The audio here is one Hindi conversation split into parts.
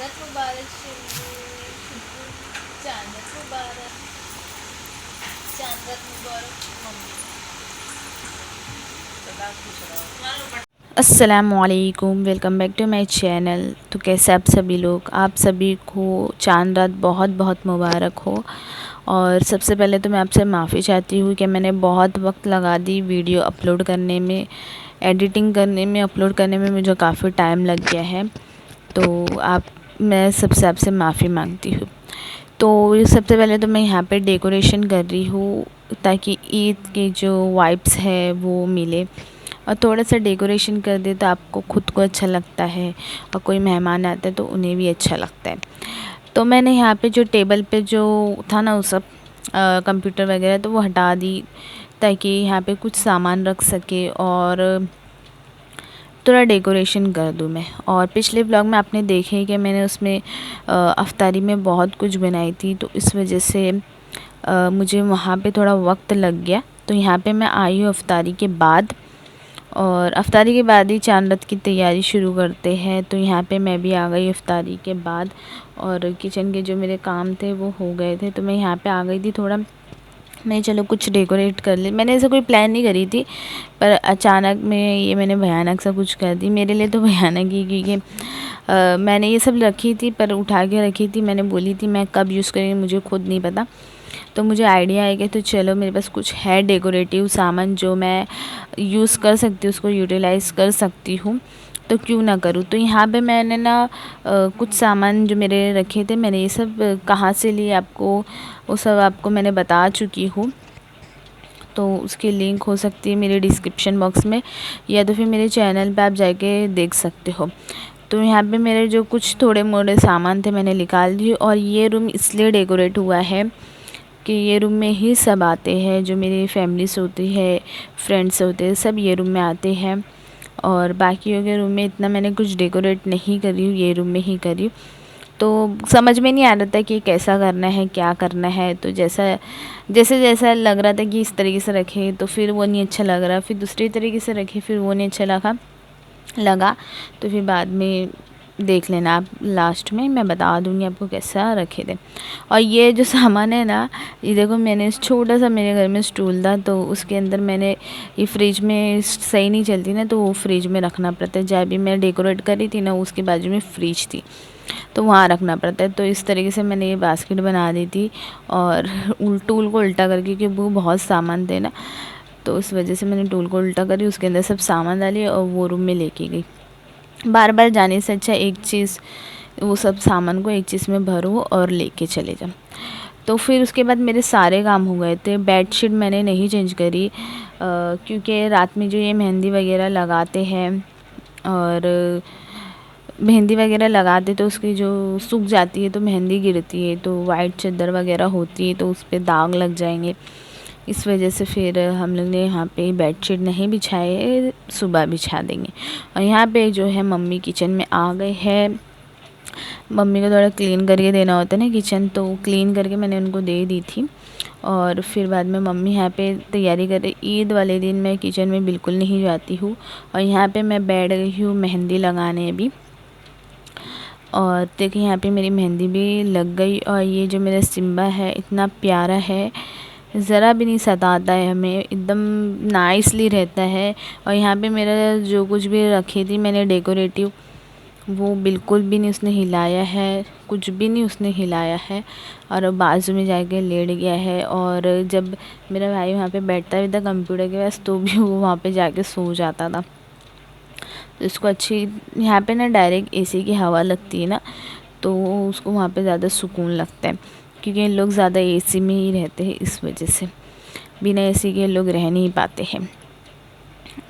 चांदत मुबारक शिबू शिबू चांदत मुबारक चांदत मुबारक मम्मी सदा खुश रहो। अस्सलामुअलैकुम, welcome back to my channel. तो कैसे आप सभी लोग, आप सभी को चांद रात बहुत बहुत मुबारक हो। और सबसे पहले तो मैं आपसे माफ़ी चाहती हूँ कि मैंने बहुत वक्त लगा दी वीडियो अपलोड करने में, एडिटिंग करने में, अपलोड करने में मुझे काफ़ी टाइम लग गया है। तो मैं सबसे आपसे माफ़ी मांगती हूँ। तो सबसे पहले तो मैं यहाँ पे डेकोरेशन कर रही हूँ ताकि ईद के जो वाइब्स है वो मिले, और थोड़ा सा डेकोरेशन कर दे तो आपको खुद को अच्छा लगता है और कोई मेहमान आता है तो उन्हें भी अच्छा लगता है। तो मैंने यहाँ पे जो टेबल पे जो था ना वो सब कंप्यूटर वगैरह तो वो हटा दी ताकि यहाँ पे कुछ सामान रख सके और थोड़ा डेकोरेशन कर दूँ मैं। और पिछले व्लॉग में आपने देखे कि मैंने उसमें अफ्तारी में बहुत कुछ बनाई थी, तो इस वजह से मुझे वहाँ पे थोड़ा वक्त लग गया। तो यहाँ पे मैं आई हूँ अफ्तारी के बाद, और अफ्तारी के बाद ही चांद रात की तैयारी शुरू करते हैं। तो यहाँ पे मैं भी आ गई अफ्तारी के बाद, और किचन के जो मेरे काम थे वो हो गए थे। तो मैं यहाँ पे आ गई थी थोड़ा, मैं चलो कुछ डेकोरेट कर ले। मैंने ऐसा कोई प्लान नहीं करी थी, पर अचानक में ये मैंने भयानक सा कुछ कर दी। मेरे लिए तो भयानक ही, क्योंकि मैंने ये सब रखी थी पर उठा के रखी थी। मैंने बोली थी मैं कब यूज़ करेंगी मुझे खुद नहीं पता। तो मुझे आइडिया है कि तो चलो मेरे पास कुछ है डेकोरेटिव सामान जो मैं यूज़ कर सकती हूँ, उसको यूटिलाइज़ कर सकती हूँ, तो क्यों ना करूँ। तो यहाँ पे मैंने ना कुछ सामान जो मेरे रखे थे, मैंने ये सब कहाँ से लिए आपको वो सब आपको मैंने बता चुकी हूँ। तो उसकी लिंक हो सकती है मेरे डिस्क्रिप्शन बॉक्स में, या तो फिर मेरे चैनल पे आप जाके देख सकते हो। तो यहाँ पे मेरे जो कुछ थोड़े मोड़े सामान थे मैंने निकाल दिए। और ये रूम इसलिए डेकोरेट हुआ है कि ये रूम में ही सब आते हैं, जो मेरी फैमिलीस होती है, फ्रेंड्स होते हैं, सब ये रूम में आते हैं। और बाकियों के रूम में इतना मैंने कुछ डेकोरेट नहीं करी हूँ, ये रूम में ही करी हूँ। तो समझ में नहीं आ रहा था कि कैसा करना है, क्या करना है। तो जैसा लग रहा था कि इस तरीके से रखे तो फिर वो नहीं अच्छा लग रहा, फिर दूसरी तरीके से रखे फिर वो नहीं अच्छा लगा। तो फिर बाद में देख लेना आप, लास्ट में मैं बता दूँगी आपको कैसा रखे थे। और ये जो सामान है ना, ये देखो मैंने छोटा सा मेरे घर में स्टूल था, तो उसके अंदर मैंने ये फ्रिज में सही नहीं चलती ना, तो वो फ्रिज में रखना पड़ता है। जब भी मैं डेकोरेट करी थी ना, उसके बाजू में फ्रिज थी तो वहाँ रखना पड़ता है। तो इस तरीके से मैंने ये बास्केट बना दी थी, और टूल को उल्टा करके, क्योंकि वो बहुत सामान थे ना, तो उस वजह से मैंने टूल को उल्टा करी, उसके अंदर सब सामान डाली और वो रूम में लेके गई। बार बार जाने से अच्छा एक चीज़, वो सब सामान को एक चीज़ में भरो और लेके चले जाओ। तो फिर उसके बाद मेरे सारे काम हो गए थे। बेडशीट मैंने नहीं चेंज करी, क्योंकि रात में जो ये मेहंदी वगैरह लगाते हैं, और मेहंदी वगैरह लगाते तो उसकी जो सूख जाती है तो मेहंदी गिरती है, तो वाइट चादर वगैरह होती है तो उस पर दाग लग जाएंगे। इस वजह से फिर हम लोग ने यहाँ पे बेडशीट नहीं बिछाए, सुबह बिछा देंगे। और यहाँ पे जो है मम्मी किचन में आ गए हैं। मम्मी को थोड़ा क्लीन करके देना होता है ना किचन, तो क्लीन करके मैंने उनको दे दी थी। और फिर बाद में मम्मी यहाँ पे तैयारी कर रही। ईद वाले दिन मैं किचन में बिल्कुल नहीं जाती हूँ, और यहाँ पे मैं बैठ गई हूँ मेहंदी लगाने अभी। और देखिए यहाँ पे मेरी मेहंदी भी लग गई। और ये जो मेरा सिम्बा है इतना प्यारा है, ज़रा भी नहीं सताता है हमें, एकदम नाइसली रहता है। और यहाँ पे मेरा जो कुछ भी रखी थी मैंने डेकोरेटिव, वो बिल्कुल भी नहीं उसने हिलाया है, कुछ भी नहीं उसने हिलाया है। और बाजू में जाके लेट गया है। और जब मेरा भाई वहाँ पे बैठता भी था कंप्यूटर के पास, तो भी वो वहाँ पे जाके सो जाता था। तो इसको अच्छी, यहाँ पे ना डायरेक्ट एसी की हवा लगती है ना, तो उसको वहाँ पे ज़्यादा सुकून लगता है, क्योंकि लोग ज़्यादा एसी में ही रहते हैं, इस वजह से बिना एसी के लोग रह नहीं पाते हैं।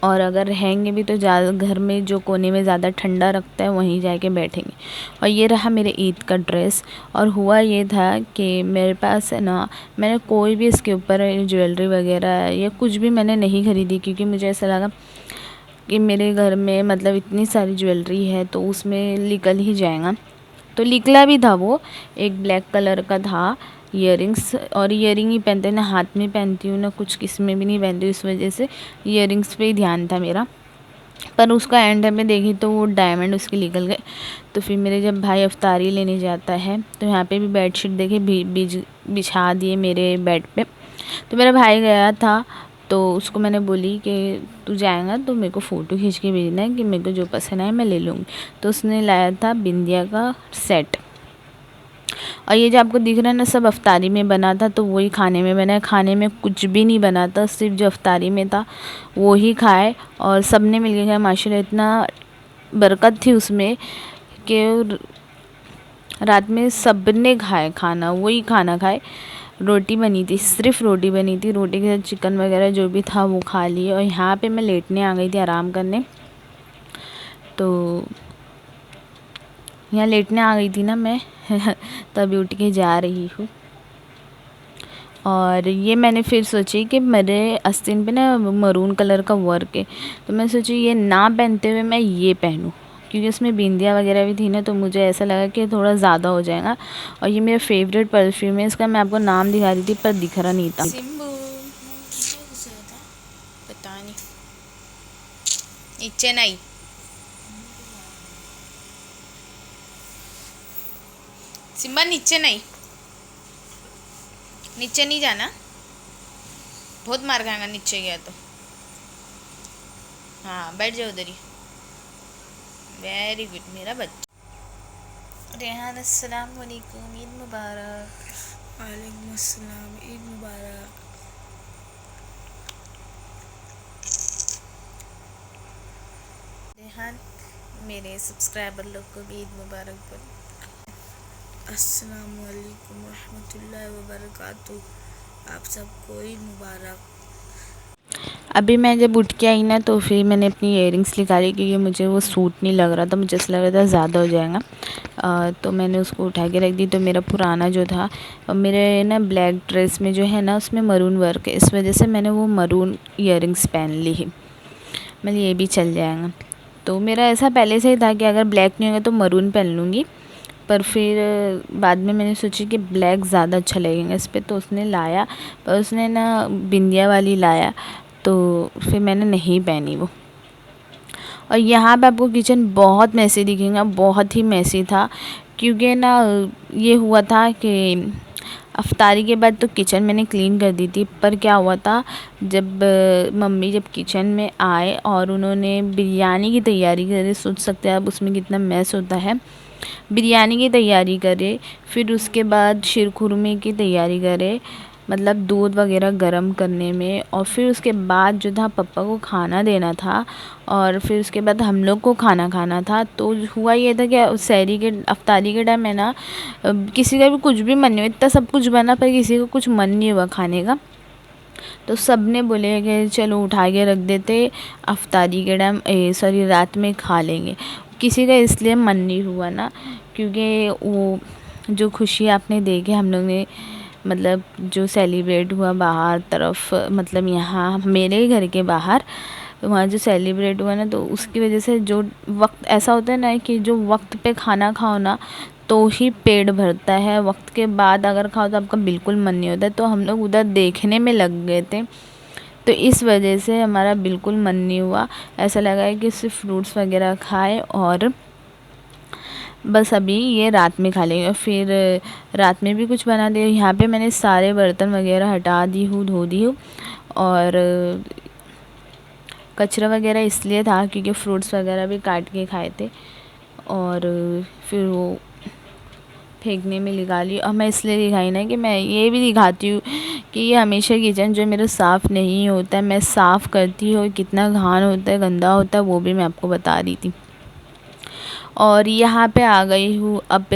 और अगर रहेंगे भी तो ज़्यादा घर में जो कोने में ज़्यादा ठंडा रखता है वहीं जाके बैठेंगे। और ये रहा मेरे ईद का ड्रेस। और हुआ ये था कि मेरे पास है ना, मैंने कोई भी इसके ऊपर ज्वेलरी वगैरह या कुछ भी मैंने नहीं ख़रीदी, क्योंकि मुझे ऐसा लगा कि मेरे घर में मतलब इतनी सारी ज्वेलरी है तो उसमें निकल ही जाएगा। तो निकला भी था, वो एक ब्लैक कलर का था ईयरिंग्स। और ईयरिंग ही पहनते ना, हाथ में पहनती हूँ ना कुछ, किस में भी नहीं पहनती हूँ, इस वजह से ईयरिंग्स पे ही ध्यान था मेरा। पर उसका एंड में देखी तो वो डायमंड उसके निकल गए। तो फिर मेरे जब भाई अफ्तारी लेने जाता है तो यहाँ पे भी बेडशीट देखे बिछा दिए मेरे बेड पे। तो मेरा भाई गया था तो उसको मैंने बोली कि तू जाएगा तो मेरे को फ़ोटो खींच के भेजना है कि मेरे को जो पसंद आए मैं ले लूँगी। तो उसने लाया था बिंदिया का सेट, और ये जो आपको दिख रहा है ना सब अफ्तारी में बना था, तो वही खाने में बना है। खाने में कुछ भी नहीं बना था, सिर्फ जो अफ्तारी में था वो ही खाए और सब ने मिल के खाया। माशाल्लाह इतना बरकत थी उसमें कि रात में सब ने खाए खाना, वही खाना खाए। रोटी बनी थी, सिर्फ रोटी बनी थी, रोटी के साथ चिकन वगैरह जो भी था वो खा लिए। और यहाँ पे मैं लेटने आ गई थी आराम करने, तो यहाँ लेटने आ गई थी ना मैं तभी उठ के जा रही हूँ। और ये मैंने फिर सोची कि मेरे आस्तीन पे ना मरून कलर का वर्क है, तो मैं सोची ये ना पहनते हुए मैं ये पहनूं, क्योंकि उसमें बिंदिया वगैरह भी थी ना, तो मुझे ऐसा लगा कि थोड़ा ज़्यादा हो जाएगा। और ये मेरा फेवरेट परफ्यूम है, इसका मैं आपको नाम दिखा रही थी पर दिख रहा नहीं था। सिम्बू पता नहीं, नीचे नहीं, सिम्बा नीचे नहीं, नीचे नहीं जाना, बहुत मार खाएगा नीचे गया तो। हाँ बैठ जाओ उधर ही। वेरी गुड मेरा बच्चा। रेहान अस्सलाम वालेकुम, ईद मुबारक। वालेकुम अस्सलाम, ईद मुबारक। रेहान मेरे सब्सक्राइबर लोग को भी ईद मुबारक बोल। अस्सलाम वालेकुम रहमतुल्लाहि व बरकातुहू। आप सबको ईद मुबारक। अभी मैं जब उठ के आई ना तो फिर मैंने अपनी इयररिंग्स निकाली, क्योंकि मुझे वो सूट नहीं लग रहा था, मुझे ऐसा लग रहा था ज़्यादा हो जाएगा। तो मैंने उसको उठा के रख दी। तो मेरा पुराना जो था, मेरे ना ब्लैक ड्रेस में जो है ना उसमें मरून वर्क है, इस वजह से मैंने वो मरून इयररिंग्स पहन ली है। मैंने ये भी चल जाएगा। तो मेरा ऐसा पहले से ही था कि अगर ब्लैक नहीं होगा तो मरून पहन लूँगी, पर फिर बाद में मैंने सोची कि ब्लैक ज़्यादा अच्छा लगेगा इस पर, तो उसने लाया, पर उसने ना बिंदिया वाली लाया, तो फिर मैंने नहीं पहनी वो। और यहाँ पे आपको किचन बहुत मैसी दिखेगा, बहुत ही मैसी था, क्योंकि ना ये हुआ था कि अफ्तारी के बाद तो किचन मैंने क्लीन कर दी थी, पर क्या हुआ था जब मम्मी जब किचन में आए और उन्होंने बिरयानी की तैयारी करे, सोच सकते हैं आप उसमें कितना मैस होता है। बिरयानी की तैयारी करे, फिर उसके बाद शीरखुरमे की तैयारी करे, मतलब दूध वगैरह गरम करने में, और फिर उसके बाद जो था पापा को खाना देना था, और फिर उसके बाद हम लोग को खाना खाना था। तो हुआ ये था कि सहरी के अफ्तारी के टाइम में ना किसी का भी कुछ भी मन नहीं हुआ, इतना सब कुछ बना पर किसी को कुछ मन नहीं हुआ खाने का। तो सब ने बोले कि चलो उठा के रख देते, अफ्तारी के टाइम सॉरी रात में खा लेंगे। किसी का इसलिए मन नहीं हुआ ना, क्योंकि वो जो खुशी आपने देखी हम लोग ने, मतलब जो सेलिब्रेट हुआ बाहर तरफ, मतलब यहाँ मेरे घर के बाहर वहाँ जो सेलिब्रेट हुआ ना, तो उसकी वजह से जो वक्त ऐसा होता है ना कि जो वक्त पे खाना खाओ ना तो ही पेट भरता है, वक्त के बाद अगर खाओ तो आपका बिल्कुल मन नहीं होता है। तो हम लोग उधर देखने में लग गए थे, तो इस वजह से हमारा बिल्कुल मन नहीं हुआ। ऐसा लगा है कि सिर्फ फ्रूट्स वगैरह खाए और बस अभी ये रात में खा लेंगे। फिर रात में भी कुछ बना दिया। यहाँ पे मैंने सारे बर्तन वगैरह हटा दी हूँ, धो दी हूँ, और कचरा वगैरह इसलिए था क्योंकि फ्रूट्स वगैरह भी काट के खाए थे, और फिर वो फेंकने में निकाली। और मैं इसलिए दिखाई ना कि मैं ये भी दिखाती हूँ कि ये हमेशा किचन जो मेरा साफ़ नहीं होता है, मैं साफ़ करती हूँ, कितना घान होता है, गंदा होता है, वो भी मैं आपको बता रही थी। और यहाँ पे आ गई हूँ अब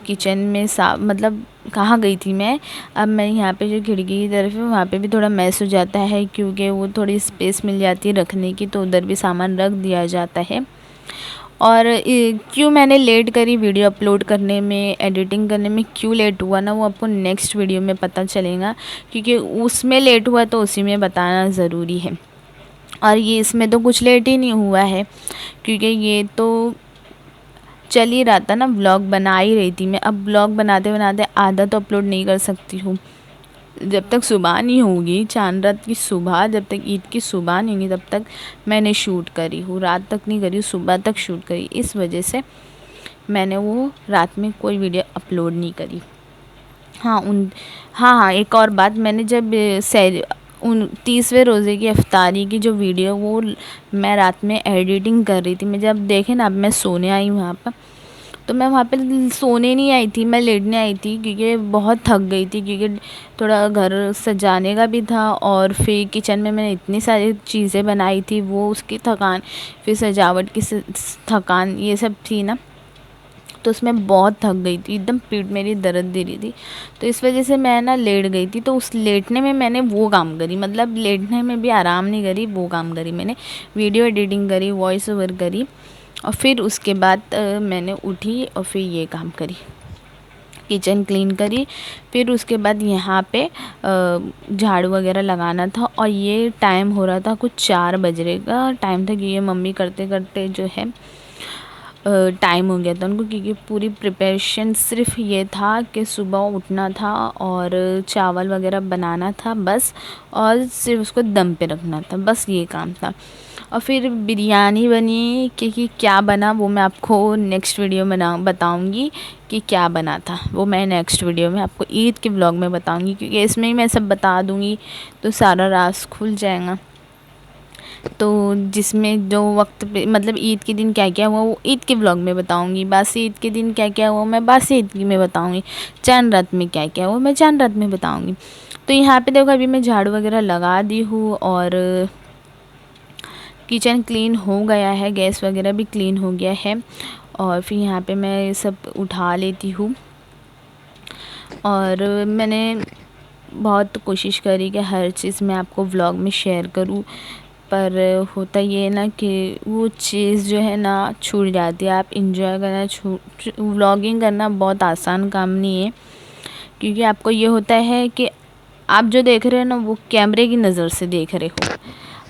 किचन में मतलब कहाँ गई थी मैं, अब मैं यहाँ पे जो खिड़की की तरफ है वहाँ पे भी थोड़ा मैस हो जाता है, क्योंकि वो थोड़ी स्पेस मिल जाती है रखने की, तो उधर भी सामान रख दिया जाता है। और क्यों मैंने लेट करी वीडियो अपलोड करने में, एडिटिंग करने में क्यों लेट हुआ ना, वो आपको नेक्स्ट वीडियो में पता चलेगा, क्योंकि उसमें लेट हुआ तो उसी में बताना ज़रूरी है। और ये इसमें तो कुछ लेट ही नहीं हुआ है, क्योंकि ये तो चल ही रहा था ना, व्लॉग बना ही रही थी मैं। अब व्लॉग बनाते बनाते आधा तो अपलोड नहीं कर सकती हूँ, जब तक सुबह नहीं होगी, चांद रात की सुबह, जब तक ईद की सुबह नहीं होगी तब तक मैंने शूट करी हूँ। रात तक नहीं करी, सुबह तक शूट करी। इस वजह से मैंने वो रात में कोई वीडियो अपलोड नहीं करी। हाँ, एक और बात, मैंने जब 29वें रोज़े की इफ्तारी की जो वीडियो, वो मैं रात में एडिटिंग कर रही थी। मैं जब देखे ना, अब मैं सोने आई वहाँ पर, तो मैं वहाँ पे सोने नहीं आई थी, मैं लेटने आई थी, क्योंकि बहुत थक गई थी, क्योंकि थोड़ा घर सजाने का भी था और फिर किचन में मैंने इतनी सारी चीज़ें बनाई थी, वो उसकी थकान, फिर सजावट की थकान, ये सब थी ना, तो उसमें बहुत थक गई थी, एकदम पीठ मेरी दर्द दे रही थी। तो इस वजह से मैं ना लेट गई थी। तो उस लेटने में मैंने वो काम करी, मतलब लेटने में भी आराम नहीं करी, वो काम करी मैंने, वीडियो एडिटिंग करी, वॉइस ओवर करी, और फिर उसके बाद मैंने उठी और फिर ये काम करी, किचन क्लीन करी। फिर उसके बाद यहाँ पे झाड़ू वगैरह लगाना था, और ये टाइम हो रहा था कुछ 4 बज रहे का टाइम था, क्योंकि मम्मी करते करते जो है टाइम हो गया था उनको, क्योंकि पूरी प्रिपरेशन सिर्फ ये था कि सुबह उठना था और चावल वगैरह बनाना था बस, और सिर्फ उसको दम पे रखना था, बस ये काम था। और फिर बिरयानी बनी, क्योंकि क्या बना वो मैं आपको नेक्स्ट वीडियो में बताऊंगी कि क्या बना था, वो मैं नेक्स्ट वीडियो में आपको ईद के व्लॉग में बताऊंगी, क्योंकि इसमें ही मैं सब बता दूंगी तो सारा राज खुल जाएगा। तो जिसमें जो वक्त पे, मतलब ईद के दिन क्या क्या हुआ वो ईद के व्लॉग में बताऊंगी, बासी ईद के दिन क्या क्या हुआ मैं बासी ईद में बताऊंगी, चांद रात में क्या क्या हुआ मैं चांद रात में बताऊंगी। तो यहाँ पे देखो, अभी मैं झाड़ू वगैरह लगा दी हूँ और किचन क्लीन हो गया है, गैस वगैरह भी क्लीन हो गया है, और फिर यहाँ पे मैं सब उठा लेती हूँ। और मैंने बहुत कोशिश करी कि हर चीज़ मैं आपको व्लॉग में शेयर करूँ, पर होता ये ना कि वो चीज़ जो है ना छूट जाती है। आप इंजॉय करना, व्लॉगिंग करना बहुत आसान काम नहीं है, क्योंकि आपको ये होता है कि आप जो देख रहे हो ना वो कैमरे की नज़र से देख रहे हो,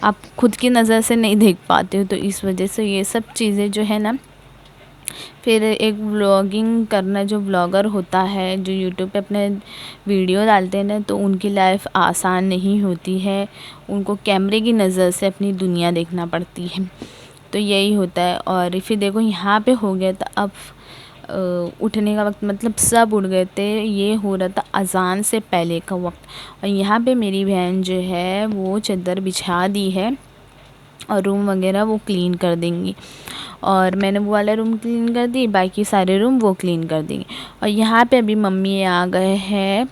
आप खुद की नज़र से नहीं देख पाते हो। तो इस वजह से ये सब चीज़ें जो है ना, फिर एक व्लॉगिंग करना, जो व्लॉगर होता है जो यूट्यूब पे अपने वीडियो डालते हैं ना, तो उनकी लाइफ आसान नहीं होती है, उनको कैमरे की नज़र से अपनी दुनिया देखना पड़ती है। तो यही होता है। और फिर देखो यहाँ पे हो गया था अब उठने का वक्त, मतलब सब उठ गए थे, ये हो रहा था अजान से पहले का वक्त। और यहाँ पे मेरी बहन जो है वो चादर बिछा दी है और रूम वगैरह वो क्लीन कर देंगी, और मैंने वो वाला रूम क्लीन कर दी, बाकी सारे रूम वो क्लीन कर देंगे। और यहाँ पे अभी मम्मी आ गए हैं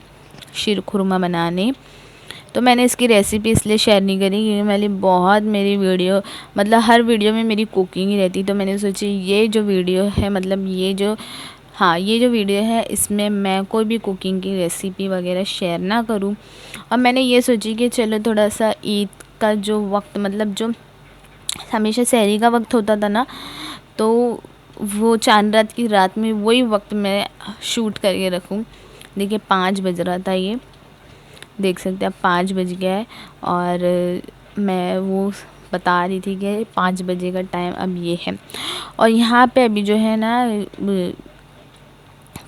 शीर खुरमा बनाने। तो मैंने इसकी रेसिपी इसलिए शेयर नहीं करी क्योंकि मेरी वीडियो, मतलब हर वीडियो में मेरी कुकिंग ही रहती, तो मैंने सोची ये जो वीडियो है, मतलब ये जो वीडियो है इसमें मैं कोई भी कुकिंग की रेसिपी वगैरह शेयर ना करूं। और मैंने ये सोची कि चलो थोड़ा सा ईद का जो वक्त, मतलब जो हमेशा सहरी का वक्त होता था ना, तो वो चांद रात की रात में वही वक्त मैं शूट करके रखूं। देखिए 5 बज रहा था, ये देख सकते हैं आप 5 बज गया है, और मैं वो बता रही थी कि 5 बजे का टाइम अब ये है। और यहाँ पे अभी जो है ना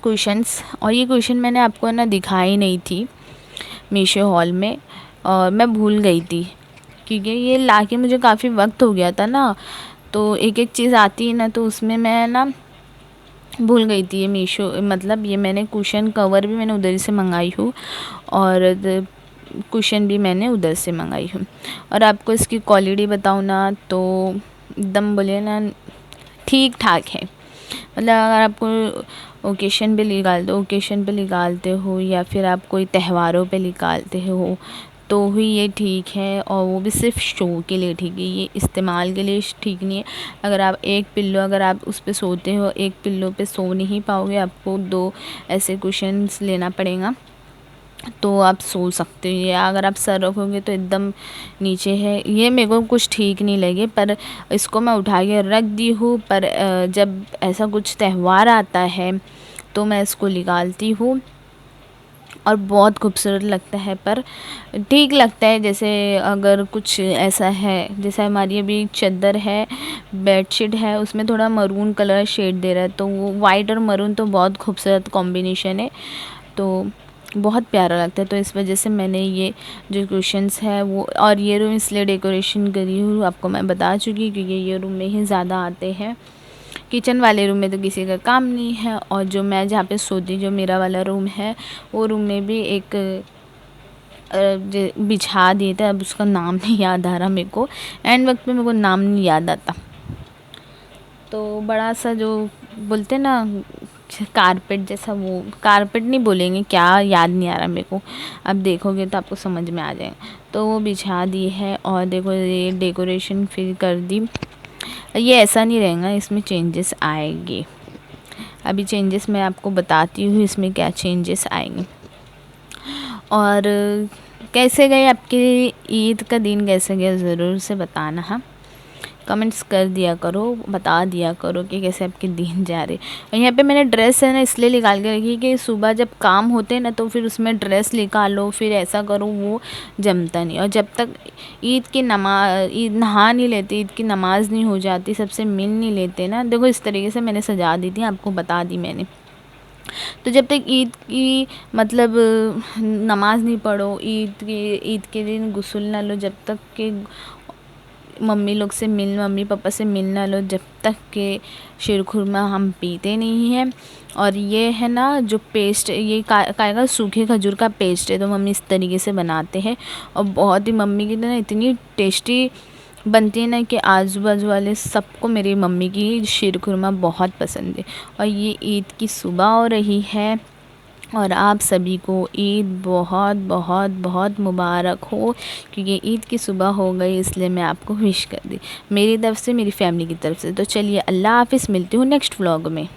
क्वेश्चंस, और ये क्वेश्चन मैंने आपको ना दिखाई नहीं थी मीशो हॉल में, और मैं भूल गई थी क्योंकि ये लाके मुझे काफ़ी वक्त हो गया था ना, तो एक एक चीज़ आती है ना, तो उसमें मैं ना भूल गई थी। ये मीशो, मतलब ये मैंने कुशन कवर भी मैंने उधर से मंगाई हूँ, और कुशन भी मैंने उधर से मंगाई हूँ। और आपको इसकी क्वालिटी बताऊँ ना, तो एकदम बोले ना ठीक ठाक है। मतलब अगर आपको ओकेशन पे निकालते हो या फिर आप कोई त्योहारों पे निकालते हो तो ही ये ठीक है, और वो भी सिर्फ शो के लिए ठीक है, ये इस्तेमाल के लिए ठीक नहीं है। अगर आप एक पिल्लो, अगर आप उस पे सोते हो, एक पिल्लो पे सो नहीं पाओगे, आपको 2 ऐसे कुशन्स लेना पड़ेगा तो आप सो सकते हो। या अगर आप सर रखोगे तो एकदम नीचे है, ये मेरे को कुछ ठीक नहीं लगे, पर इसको मैं उठा के रख दी हूँ। पर जब ऐसा कुछ त्यौहार आता है तो मैं इसको निकालती हूँ, और बहुत खूबसूरत लगता है, पर ठीक लगता है। जैसे अगर कुछ ऐसा है, जैसे हमारी अभी चादर है, बेडशीट है, उसमें थोड़ा मरून कलर शेड दे रहा है, तो वो वाइट और मरून तो बहुत खूबसूरत कॉम्बिनेशन है, तो बहुत प्यारा लगता है। तो इस वजह से मैंने ये जो क्वेश्चंस है वो, और ये रूम इसलिए डेकोरेशन करी हूँ आपको मैं बता चुकी, क्योंकि ये रूम में ही ज़्यादा आते हैं। किचन वाले रूम में तो किसी का काम नहीं है, और जो मैं जहाँ पे सोती, जो मेरा वाला रूम है, वो रूम में भी एक बिछा दिए थे। अब उसका नाम नहीं याद आ रहा मेरे को, एंड वक्त में मेरे को नाम नहीं याद आता। तो बड़ा सा जो बोलते ना कारपेट जैसा, वो कारपेट नहीं बोलेंगे, क्या याद नहीं आ रहा मेरे को, अब देखोगे तो आपको समझ में आ जाएगा। तो वो बिछा दी है, और देखो ये डेकोरेशन फिर कर दी। ये ऐसा नहीं रहेगा, इसमें चेंजेस आएंगे। अभी चेंजेस मैं आपको बताती हूँ इसमें क्या चेंजेस आएंगे। और कैसे गए आपकी ईद का दिन, कैसे गया ज़रूर से बताना। हाँ, कमेंट्स कर दिया करो, बता दिया करो कि कैसे आपके दिन जा रहे। और यहाँ पे मैंने ड्रेस है ना इसलिए निकाल के रखी कि सुबह जब काम होते हैं ना तो फिर उसमें ड्रेस निकालो, फिर ऐसा करो, वो जमता नहीं। और जब तक ईद नहा नहीं लेते, ईद की नमाज़ नहीं हो जाती, सबसे मिल नहीं लेते ना, देखो इस तरीके से मैंने सजा दी थी, आपको बता दी मैंने। तो जब तक ईद की मतलब नमाज़ नहीं पढ़ो, ईद के दिन गुस्ल ना लो, जब तक के मम्मी पापा से मिल ना लो, जब तक के शीरखुरमा हम पीते नहीं हैं। और ये है ना जो पेस्ट, ये का सूखे खजूर का पेस्ट है, तो मम्मी इस तरीके से बनाते हैं, और बहुत ही मम्मी की तो ना इतनी टेस्टी बनती है ना कि आजू बाजू वाले सबको मेरी मम्मी की शीरखुरमा बहुत पसंद है। और ये ईद की सुबह हो रही है, और आप सभी को ईद बहुत बहुत बहुत मुबारक हो, क्योंकि ईद की सुबह हो गई इसलिए मैं आपको विश कर दी मेरी तरफ से, मेरी फैमिली की तरफ से। तो चलिए अल्लाह हाफ़िज़, मिलती हूँ नेक्स्ट व्लॉग में।